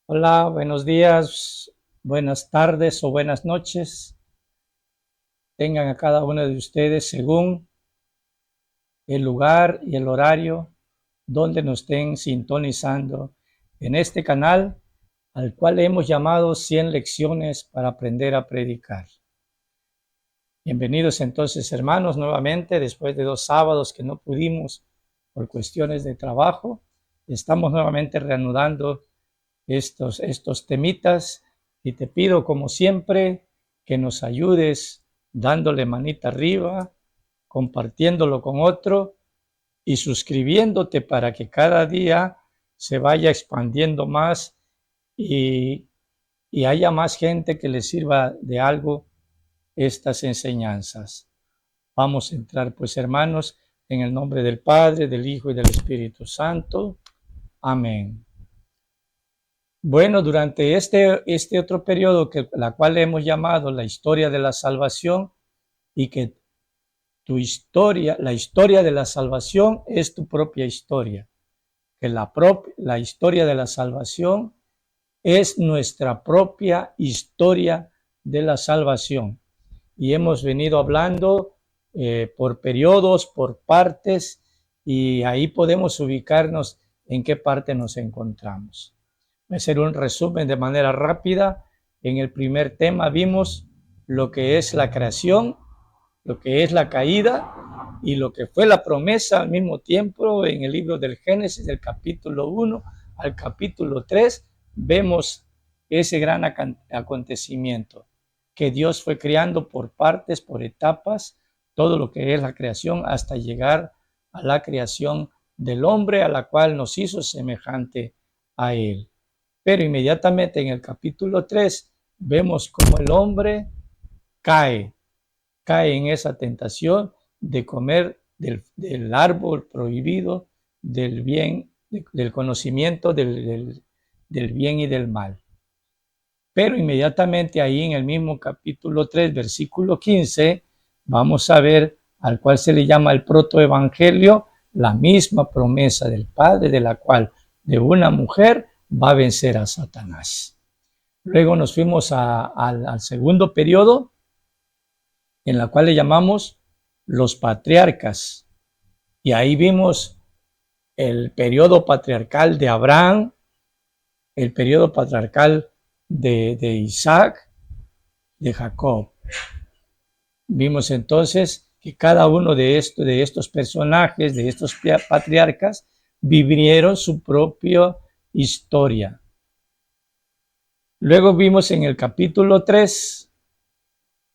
Hola, buenos días, buenas tardes o buenas noches. Tengan a cada uno de ustedes según el lugar y el horario donde nos estén sintonizando en este canal al cual hemos llamado 100 lecciones para aprender a predicar. Bienvenidos entonces, hermanos, nuevamente después de 2 sábados que no pudimos por cuestiones de trabajo. Estamos nuevamente reanudando estos temitas y te pido como siempre que nos ayudes dándole manita arriba, compartiéndolo con otro y suscribiéndote para que cada día se vaya expandiendo más y, y haya más gente que le sirva de algo estas enseñanzas. Vamos a entrar pues, hermanos, en el nombre del Padre, del Hijo y del Espíritu Santo. Amén. Bueno, durante este otro periodo, la cual hemos llamado la historia de la salvación, y que la historia de la salvación es tu propia historia, que la historia de la salvación es nuestra propia historia de la salvación. Y hemos venido hablando por periodos, por partes, y ahí podemos ubicarnos en qué parte nos encontramos. Voy a hacer un resumen de manera rápida. En el primer tema vimos lo que es la creación, lo que es la caída y lo que fue la promesa al mismo tiempo. En el libro del Génesis, del capítulo 1 al capítulo 3, vemos ese gran acontecimiento que Dios fue creando por partes, por etapas, todo lo que es la creación hasta llegar a la creación del hombre, a la cual nos hizo semejante a él. Pero inmediatamente en el capítulo 3 vemos cómo el hombre cae en esa tentación de comer del árbol prohibido, del bien, del conocimiento del bien y del mal. Pero inmediatamente ahí en el mismo capítulo 3, versículo 15, vamos a ver al cual se le llama el protoevangelio, la misma promesa del Padre, de la cual de una mujer va a vencer a Satanás. Luego nos fuimos al segundo periodo, en la cual le llamamos los patriarcas. Y ahí vimos el periodo patriarcal de Abraham, el periodo patriarcal de Isaac, de Jacob. Vimos entonces que cada uno de estos personajes, de estos patriarcas, vivieron su propia historia. Luego vimos en el capítulo 3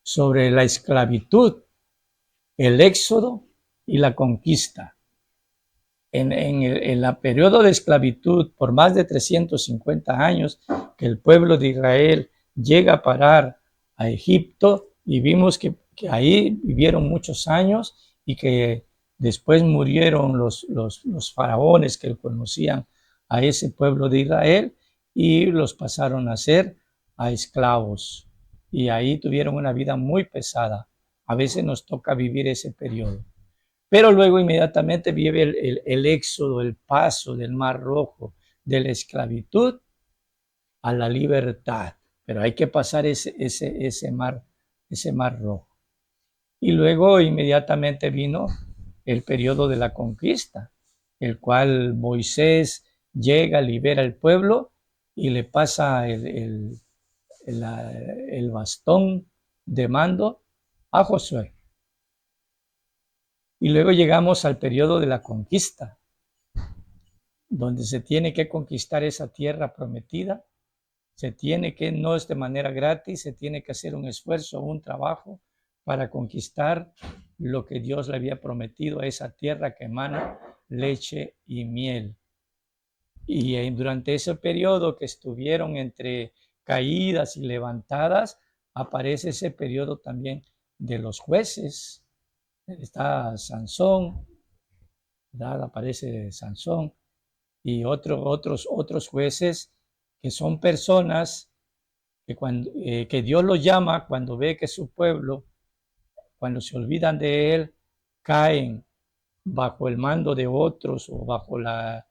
sobre la esclavitud, el éxodo y la conquista. En el periodo de esclavitud, por más de 350 años, que el pueblo de Israel llega a parar a Egipto, y vimos que ahí vivieron muchos años y que después murieron los faraones que conocían a ese pueblo de Israel y los pasaron a ser a esclavos. Y ahí tuvieron una vida muy pesada. A veces nos toca vivir ese periodo. Pero luego inmediatamente viene el éxodo, el paso del Mar Rojo, de la esclavitud a la libertad. Pero hay que pasar ese mar rojo. Y luego inmediatamente vino el periodo de la conquista, el cual Moisés llega, libera al pueblo y le pasa el bastón de mando a Josué. Y luego llegamos al periodo de la conquista, donde se tiene que conquistar esa tierra prometida. Se tiene que, no es de manera gratis, se tiene que hacer un esfuerzo, un trabajo para conquistar lo que Dios le había prometido a esa tierra que emana leche y miel. Y durante ese periodo que estuvieron entre caídas y levantadas, aparece ese periodo también de los jueces. Está Sansón, ¿verdad? Aparece Sansón y otros jueces que son personas que Dios los llama cuando ve que su pueblo, cuando se olvidan de él, caen bajo el mando de otros o bajo la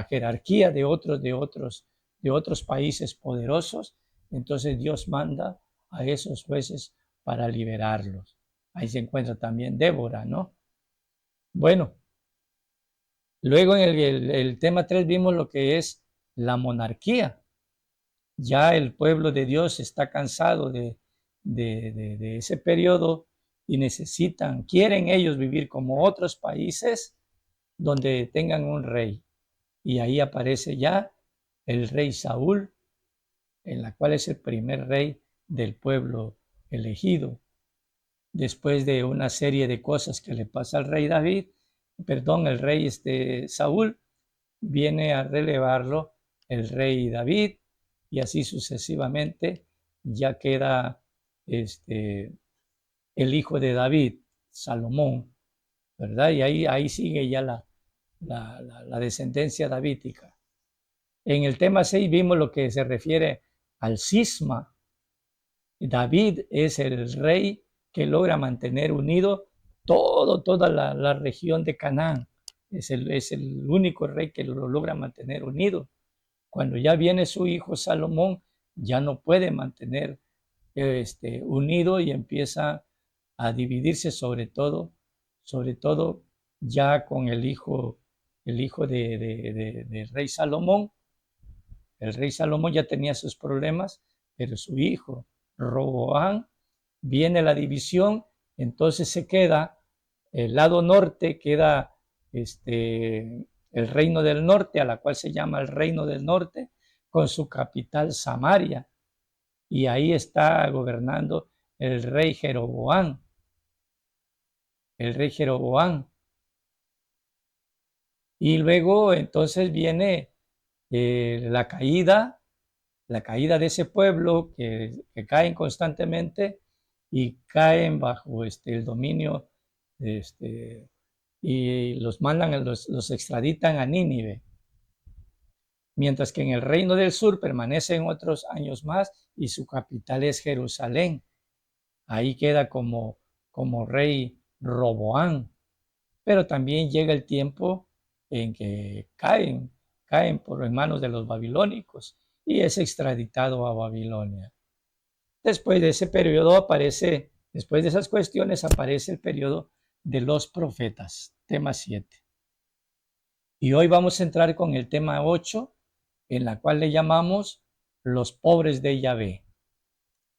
jerarquía de otros de otros países poderosos, entonces Dios manda a esos jueces para liberarlos. Ahí se encuentra también Débora, ¿no? Bueno, luego en el tema 3 vimos lo que es la monarquía. Ya el pueblo de Dios está cansado de ese periodo y quieren ellos vivir como otros países donde tengan un rey. Y ahí aparece ya el rey Saúl, en la cual es el primer rey del pueblo elegido. Después de una serie de cosas que le pasa al rey el rey Saúl, viene a relevarlo el rey David, y así sucesivamente ya queda el hijo de David, Salomón, ¿verdad? Y ahí sigue ya la descendencia davídica. En el tema 6 vimos lo que se refiere al cisma. David es el rey que logra mantener unido toda la región de Canaán. Es el único rey que lo logra mantener unido. Cuando ya viene su hijo Salomón, ya no puede mantener unido y empieza a dividirse sobre todo ya con el hijo de rey Salomón. El rey Salomón ya tenía sus problemas, pero su hijo Roboam, viene la división, entonces se queda el lado norte, queda el reino del norte, a la cual se llama el reino del norte, con su capital Samaria, y ahí está gobernando el rey Jeroboam. Y luego entonces viene la caída de ese pueblo que caen constantemente y caen bajo el dominio y los mandan, los extraditan a Nínive. Mientras que en el reino del sur permanecen otros años más y su capital es Jerusalén. Ahí queda como rey Roboam. Pero también llega el tiempo en que caen en manos de los babilónicos y es extraditado a Babilonia. Después de ese periodo después de esas cuestiones aparece el periodo de los profetas, tema 7. Y hoy vamos a entrar con el tema 8, en la cual le llamamos los pobres de Yahvé.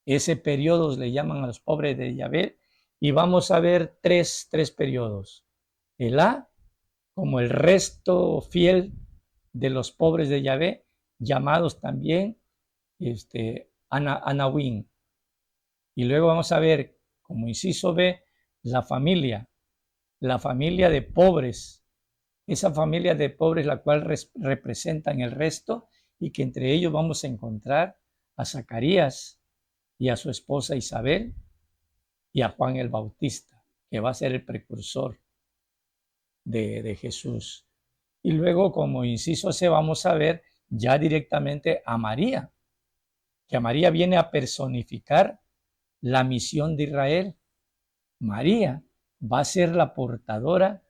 Ese periodo le llaman a los pobres de Yahvé y vamos a ver tres periodos. El A, como el resto fiel de los pobres de Yahvé, llamados también Anawim. Y luego vamos a ver, como inciso B, la familia de pobres, esa familia de pobres la cual representan el resto, y que entre ellos vamos a encontrar a Zacarías y a su esposa Isabel y a Juan el Bautista, que va a ser el precursor de Jesús. Y luego, como inciso C, vamos a ver ya directamente a María, que a María viene a personificar la misión de Israel. María va a ser la portadora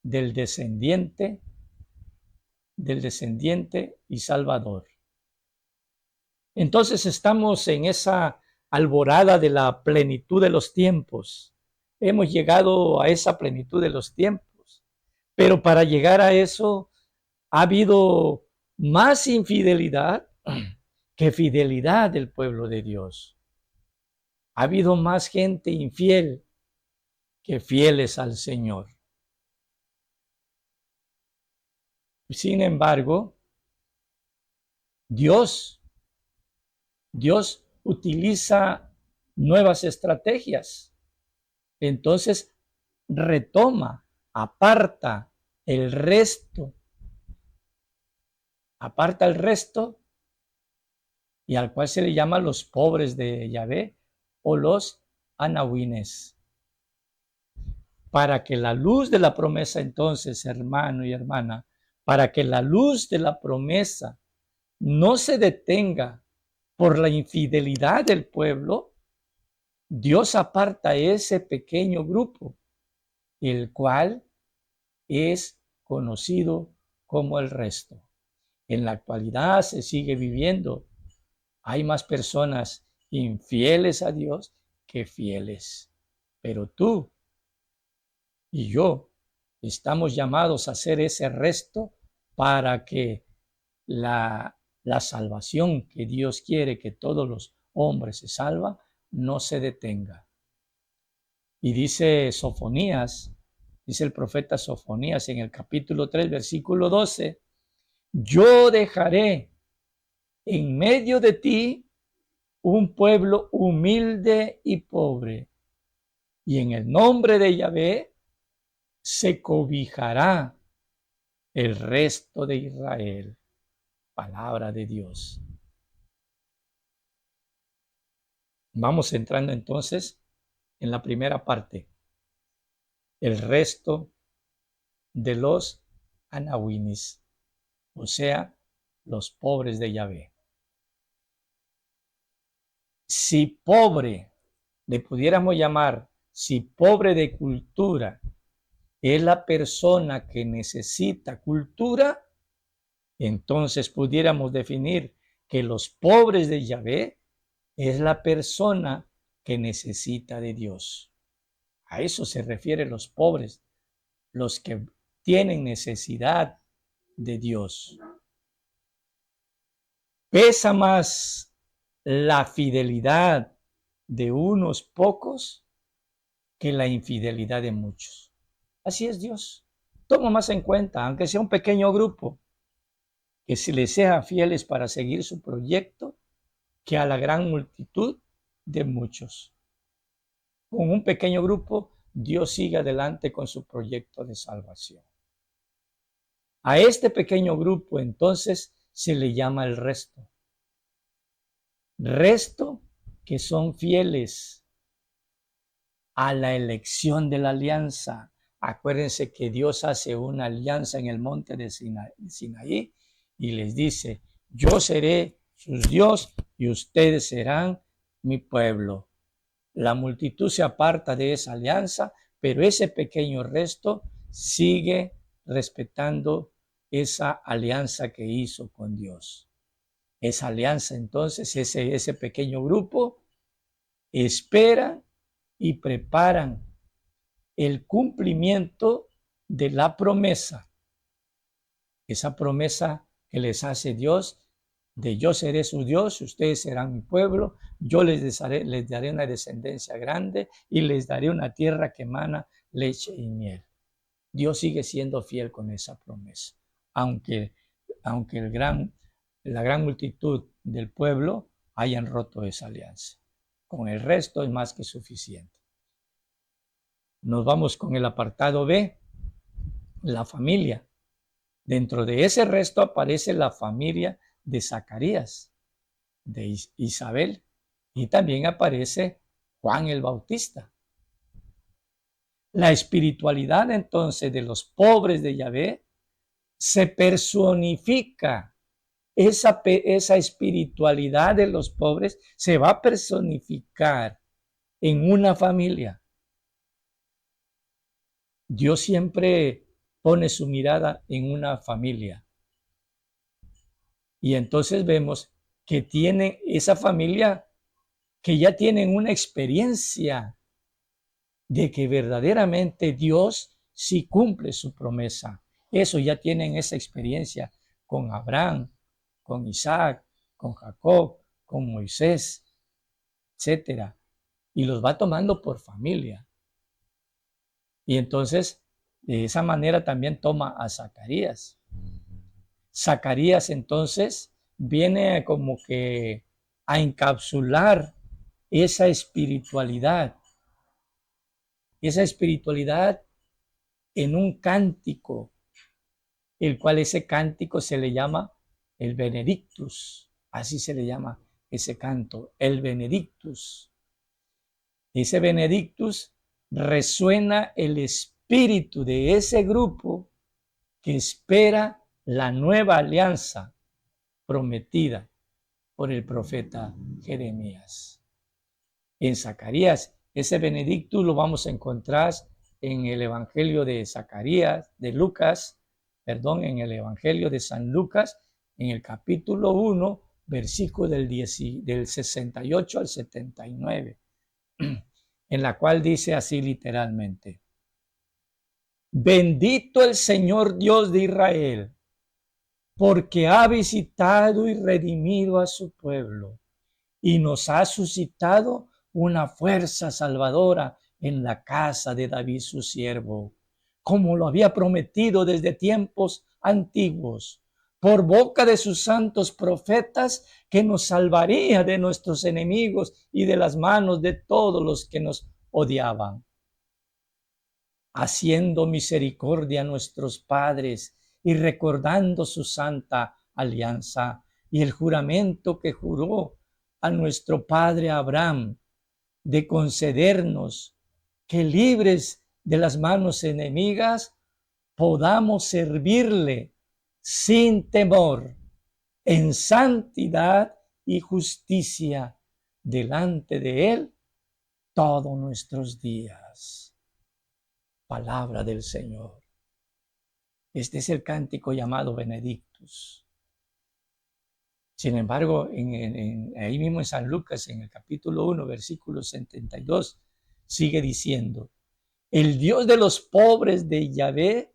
del descendiente y Salvador. Entonces estamos en esa alborada de la plenitud de los tiempos. Hemos llegado a esa plenitud de los tiempos, pero para llegar a eso ha habido más infidelidad que fidelidad del pueblo de Dios. Ha habido más gente infiel que fieles al Señor. Sin embargo, Dios utiliza nuevas estrategias. Entonces aparta el resto y al cual se le llama los pobres de Yahvé o los anawines. Para que la luz de la promesa, entonces, hermano y hermana, para que la luz de la promesa no se detenga por la infidelidad del pueblo, Dios aparta ese pequeño grupo, el cual es conocido como el resto. En la actualidad se sigue viviendo. Hay más personas infieles a Dios que fieles. Pero tú y yo estamos llamados a hacer ese resto para que la salvación que Dios quiere que todos los hombres se salvan no se detenga. Y dice Sofonías, dice el profeta Sofonías en el capítulo 3, versículo 12, yo dejaré en medio de ti un pueblo humilde y pobre, y en el nombre de Yahvé se cobijará el resto de Israel. Palabra de Dios. Vamos entrando entonces en la primera parte, el resto de los anahuinis, o sea, los pobres de Yahvé. Si pobre, le pudiéramos llamar, si pobre de cultura es la persona que necesita cultura, entonces pudiéramos definir que los pobres de Yahvé es la persona que necesita de Dios. A eso se refieren los pobres, los que tienen necesidad de Dios. Pesa más la fidelidad de unos pocos que la infidelidad de muchos. Así es Dios. Toma más en cuenta, aunque sea un pequeño grupo, que se les sea fieles para seguir su proyecto, que a la gran multitud de muchos. Con un pequeño grupo, Dios sigue adelante con su proyecto de salvación. A este pequeño grupo, entonces, se le llama el resto. Resto que son fieles a la elección de la alianza. Acuérdense que Dios hace una alianza en el monte de Sinaí y les dice, yo seré sus Dios y ustedes serán mi pueblo. La multitud se aparta de esa alianza, pero ese pequeño resto sigue respetando esa alianza que hizo con Dios. Esa alianza, entonces, ese pequeño grupo espera y preparan el cumplimiento de la promesa. Esa promesa que les hace Dios de yo seré su Dios, ustedes serán mi pueblo, yo les daré una descendencia grande y les daré una tierra que emana leche y miel. Dios sigue siendo fiel con esa promesa, aunque la gran multitud del pueblo hayan roto esa alianza. Con el resto es más que suficiente. Nos vamos con el apartado B, la familia. Dentro de ese resto aparece la familia de Zacarías, de Isabel, y también aparece Juan el Bautista. La espiritualidad entonces de los pobres de Yahvé se personifica. Esa espiritualidad de los pobres se va a personificar en una familia. Dios siempre pone su mirada en una familia. Y entonces vemos que tiene esa familia que ya tienen una experiencia de que verdaderamente Dios sí cumple su promesa. Eso ya tienen esa experiencia con Abraham, con Isaac, con Jacob, con Moisés, etcétera. Y los va tomando por familia. Y entonces, de esa manera también toma a Zacarías. Zacarías entonces viene como que a encapsular esa espiritualidad en un cántico, el cual ese cántico se le llama el Benedictus, así se le llama ese canto, el Benedictus. Ese Benedictus resuena el espíritu de ese grupo que espera la nueva alianza prometida por el profeta Jeremías. En Zacarías, ese Benedictus lo vamos a encontrar en el Evangelio de Zacarías, en el Evangelio de San Lucas, en el capítulo 1, versículo del 68 al 79, en la cual dice así literalmente: bendito el Señor Dios de Israel, porque ha visitado y redimido a su pueblo y nos ha suscitado una fuerza salvadora en la casa de David su siervo, como lo había prometido desde tiempos antiguos, por boca de sus santos profetas, que nos salvaría de nuestros enemigos y de las manos de todos los que nos odiaban, haciendo misericordia a nuestros padres y recordando su santa alianza y el juramento que juró a nuestro padre Abraham, de concedernos que, libres de las manos enemigas, podamos servirle sin temor, en santidad y justicia delante de él todos nuestros días. Palabra del Señor. Este es el cántico llamado Benedictus. Sin embargo, ahí mismo en San Lucas, en el capítulo 1, versículo 72, sigue diciendo: el Dios de los pobres de Yahvé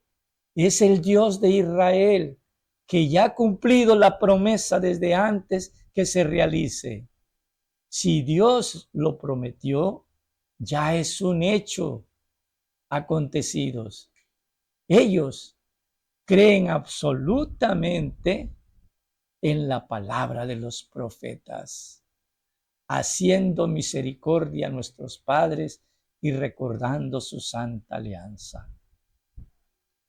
es el Dios de Israel, que ya ha cumplido la promesa desde antes que se realice. Si Dios lo prometió, ya es un hecho acontecidos. Ellos creen absolutamente en la palabra de los profetas, haciendo misericordia a nuestros padres y recordando su santa alianza.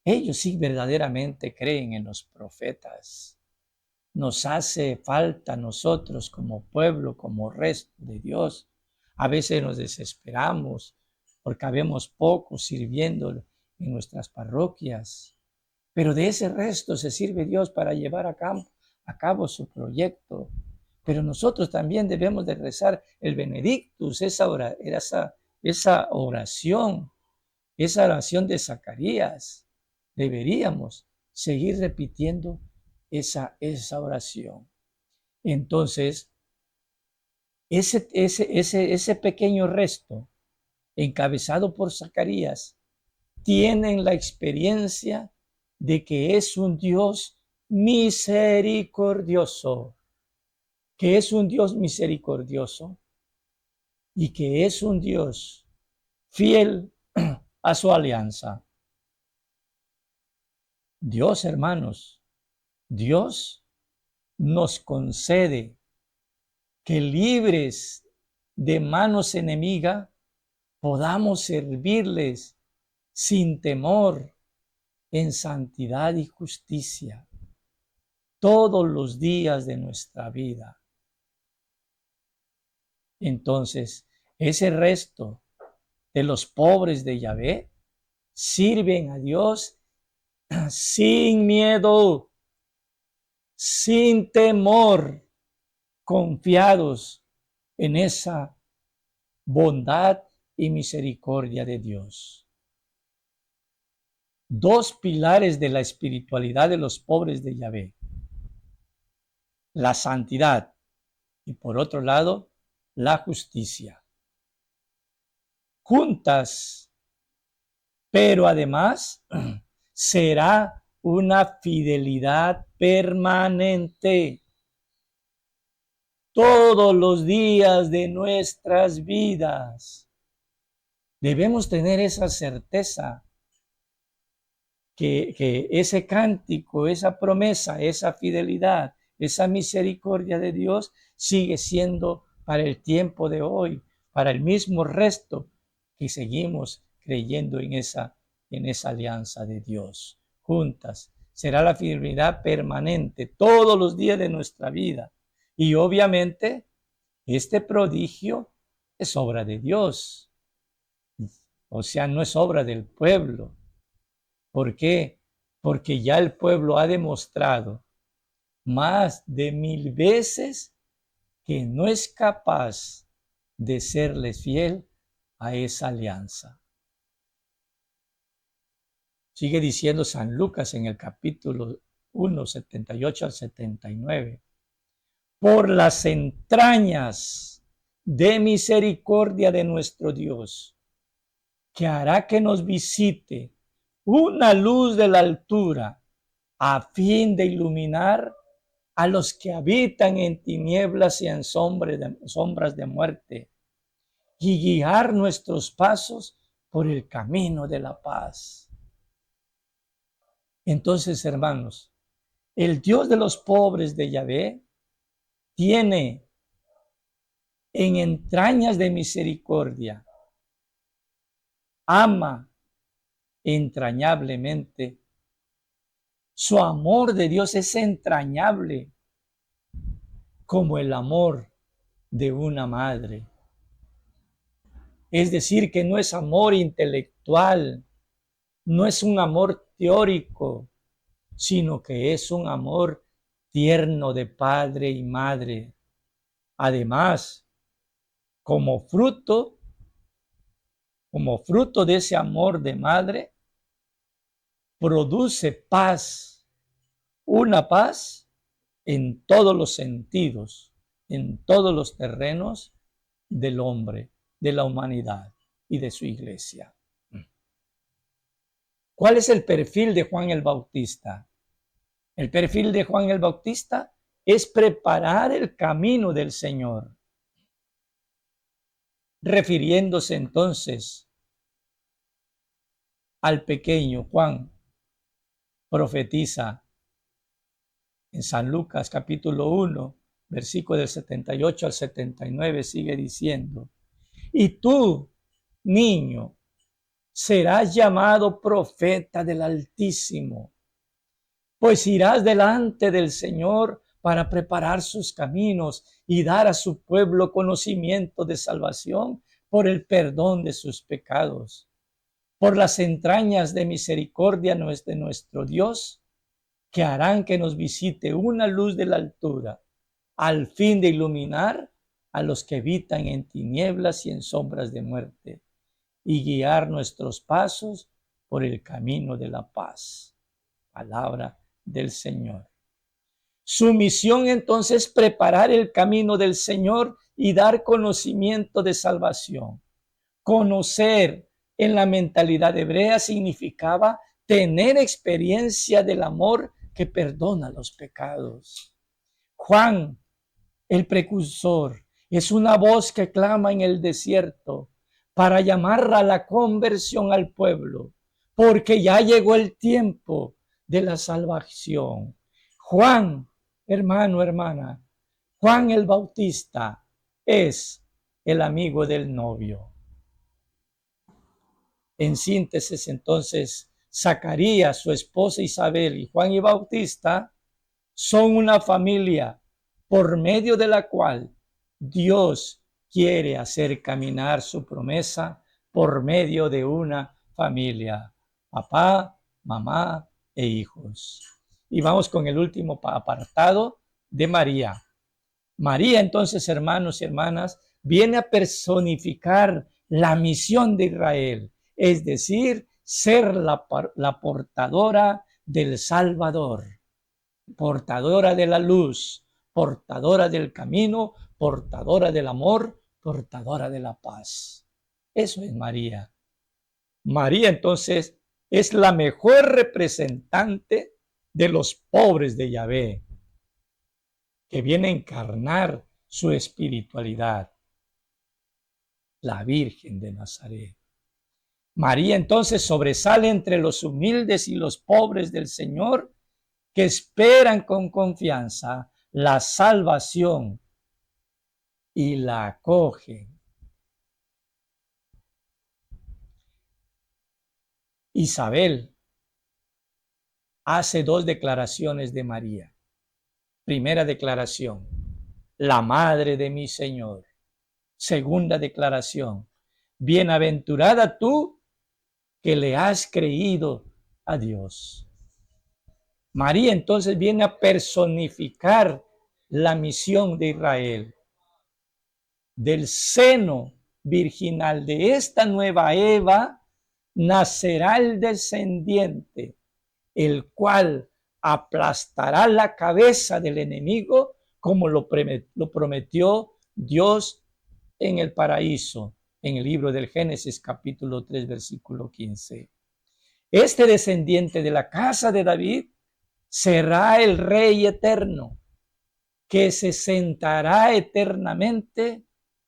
Ellos sí verdaderamente creen en los profetas. Nos hace falta a nosotros como pueblo, como resto de Dios. A veces nos desesperamos porque habemos pocos sirviendo en nuestras parroquias, pero de ese resto se sirve Dios para llevar a cabo su proyecto. Pero nosotros también debemos de rezar el Benedictus, esa oración de Zacarías. Deberíamos seguir repitiendo esa oración. Entonces, ese pequeño resto, encabezado por Zacarías, tienen la experiencia de que es un Dios misericordioso, que es un Dios misericordioso y que es un Dios fiel a su alianza. Dios, hermanos, Dios nos concede que, libres de manos enemigas, podamos servirles sin temor, en santidad y justicia, todos los días de nuestra vida. Entonces, ese resto de los pobres de Yahvé sirven a Dios sin miedo, sin temor, confiados en esa bondad y misericordia de Dios. Dos pilares de la espiritualidad de los pobres de Yahvé: la santidad y, por otro lado, la justicia. Juntas, pero además será una fidelidad permanente todos los días de nuestras vidas. Debemos tener esa certeza que ese cántico, esa promesa, esa fidelidad, esa misericordia de Dios sigue siendo para el tiempo de hoy, para el mismo resto que seguimos creyendo en esa alianza de Dios. Juntas será la fidelidad permanente todos los días de nuestra vida. Y obviamente este prodigio es obra de Dios, o sea, no es obra del pueblo. ¿Por qué? Porque ya el pueblo ha demostrado más de 1000 veces que no es capaz de serles fiel a esa alianza. Sigue diciendo San Lucas en el capítulo 1, 78 al 79. Por las entrañas de misericordia de nuestro Dios, que hará que nos visite una luz de la altura, a fin de iluminar a los que habitan en tinieblas y en sombras de muerte, y guiar nuestros pasos por el camino de la paz. Entonces, hermanos, el Dios de los pobres de Yahvé tiene en entrañas de misericordia, ama entrañablemente. Su amor de Dios es entrañable como el amor de una madre. Es decir, que no es amor intelectual, no es un amor teórico, sino que es un amor tierno de padre y madre. Además, como fruto de ese amor de madre, produce paz, una paz en todos los sentidos, en todos los terrenos del hombre, de la humanidad y de su iglesia. ¿Cuál es el perfil de Juan el Bautista? El perfil de Juan el Bautista es preparar el camino del Señor. Refiriéndose entonces al pequeño Juan, profetiza en San Lucas capítulo 1, versículo del 78 al 79, sigue diciendo: y tú, niño, serás llamado profeta del Altísimo, pues irás delante del Señor para preparar sus caminos y dar a su pueblo conocimiento de salvación por el perdón de sus pecados. Por las entrañas de misericordia de nuestro Dios, que harán que nos visite una luz de la altura, al fin de iluminar a los que habitan en tinieblas y en sombras de muerte, y guiar nuestros pasos por el camino de la paz. Palabra del Señor. Su misión entonces es preparar el camino del Señor y dar conocimiento de salvación. Conocer en la mentalidad hebrea significaba tener experiencia del amor que perdona los pecados. Juan, el precursor, es una voz que clama en el desierto para llamar a la conversión al pueblo, porque ya llegó el tiempo de la salvación. Juan, hermano, hermana, Juan el Bautista es el amigo del novio. En síntesis, entonces, Zacarías, su esposa Isabel y Juan el Bautista son una familia por medio de la cual Dios quiere hacer caminar su promesa por medio de una familia, papá, mamá e hijos. Y vamos con el último apartado de María. María, entonces, hermanos y hermanas, viene a personificar la misión de Israel, es decir, ser la portadora del Salvador, portadora de la luz, portadora del camino, portadora del amor, portadora de la paz. Eso es María. María, entonces, es la mejor representante de los pobres de Yahvé, que viene a encarnar su espiritualidad, la Virgen de Nazaret. María entonces sobresale entre los humildes y los pobres del Señor, que esperan con confianza la salvación y la acogen. Isabel hace dos declaraciones de María. Primera declaración: la madre de mi Señor. Segunda declaración: bienaventurada tú que le has creído a Dios. María entonces viene a personificar la misión de Israel. Del seno virginal de esta nueva Eva nacerá el descendiente, el cual aplastará la cabeza del enemigo como lo prometió Dios en el paraíso, en el libro del Génesis capítulo 3, versículo 15. Este descendiente de la casa de David será el Rey eterno, que se sentará eternamente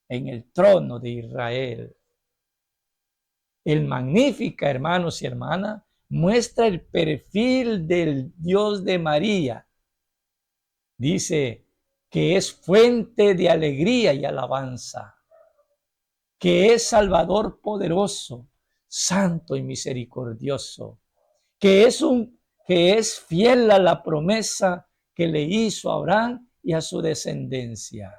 en el trono de Israel. El Magnífica, hermanos y hermanas, muestra el perfil del Dios de María. Dice que es fuente de alegría y alabanza, que es Salvador poderoso, santo y misericordioso, que es fiel a la promesa que le hizo a Abraham y a su descendencia,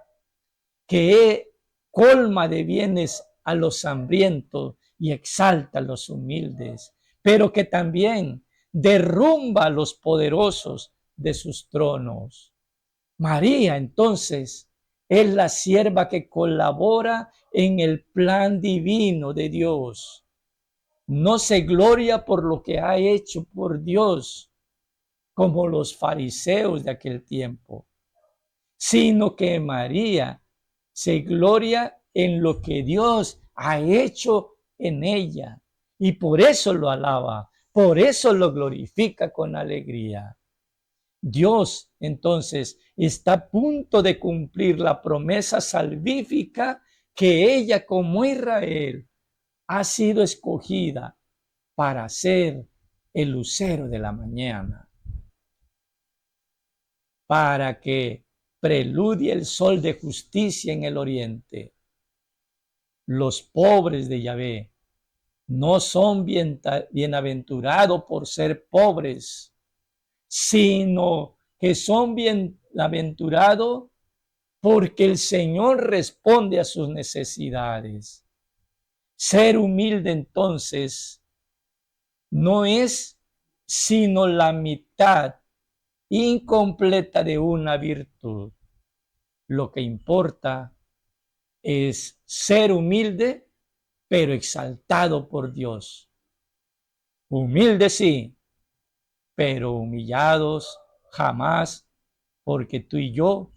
que colma de bienes a los hambrientos y exalta a los humildes, pero que también derrumba a los poderosos de sus tronos. María, entonces, es la sierva que colabora en el plan divino de Dios. No se gloria por lo que ha hecho por Dios, como los fariseos de aquel tiempo, sino que María se gloria en lo que Dios ha hecho en ella. Y por eso lo alaba, por eso lo glorifica con alegría. Dios, entonces, está a punto de cumplir la promesa salvífica que ella, como Israel, ha sido escogida para ser el lucero de la mañana, para que preludie el sol de justicia en el oriente. Los pobres de Yahvé no son bienaventurados por ser pobres, sino que son bienaventurados porque el Señor responde a sus necesidades. Ser humilde, entonces, no es sino la mitad incompleta de una virtud. Lo que importa es ser humilde, pero exaltado por Dios. Humilde sí, pero humillados jamás, porque tú y yo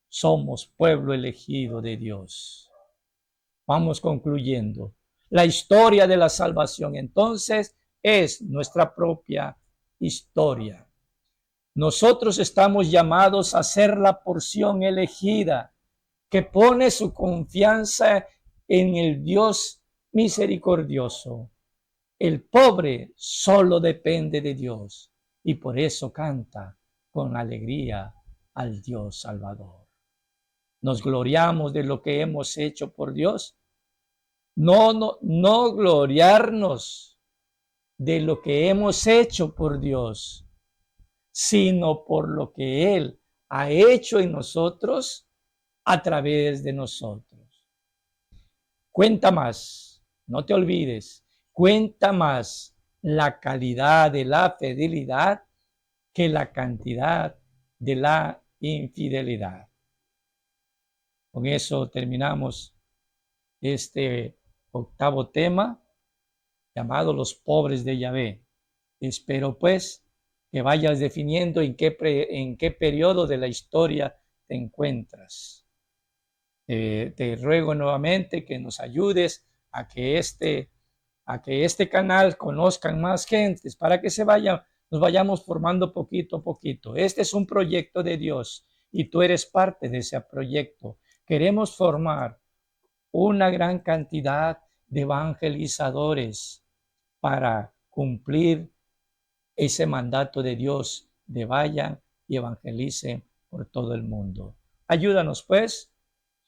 somos pueblo elegido de Dios. Vamos concluyendo. La historia de la salvación, entonces, es nuestra propia historia. Nosotros estamos llamados a ser la porción elegida que pone su confianza en el Dios misericordioso. El pobre solo depende de Dios y por eso canta con alegría al Dios Salvador. Nos gloriamos de lo que hemos hecho por Dios. No gloriarnos de lo que hemos hecho por Dios, sino por lo que Él ha hecho en nosotros a través de nosotros. Cuenta más, no te olvides, cuenta más la calidad de la fidelidad que la cantidad de la infidelidad. Con eso terminamos este octavo tema llamado Los pobres de Yahvé. Espero pues que vayas definiendo en qué periodo de la historia te encuentras. Te ruego nuevamente que nos ayudes a que este canal conozcan más gentes para que nos vayamos formando poquito a poquito. Este es un proyecto de Dios y tú eres parte de ese proyecto. Queremos formar una gran cantidad de evangelizadores para cumplir ese mandato de Dios de vayan y evangelicen por todo el mundo. Ayúdanos pues,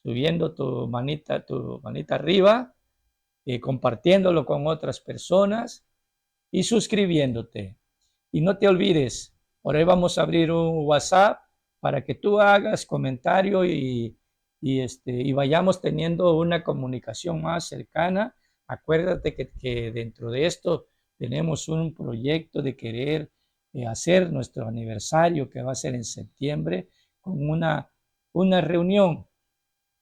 subiendo tu manita arriba, compartiéndolo con otras personas y suscribiéndote. Y no te olvides, por ahí vamos a abrir un WhatsApp para que tú hagas comentario y vayamos teniendo una comunicación más cercana. Acuérdate que dentro de esto tenemos un proyecto de querer hacer nuestro aniversario que va a ser en septiembre con una reunión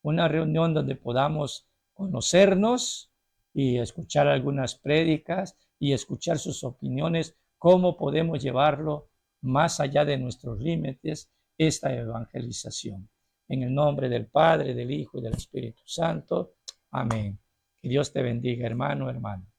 donde podamos conocernos y escuchar algunas prédicas y escuchar sus opiniones, cómo podemos llevarlo más allá de nuestros límites esta evangelización. En el nombre del Padre, del Hijo y del Espíritu Santo. Amén. Que Dios te bendiga, hermano, hermano.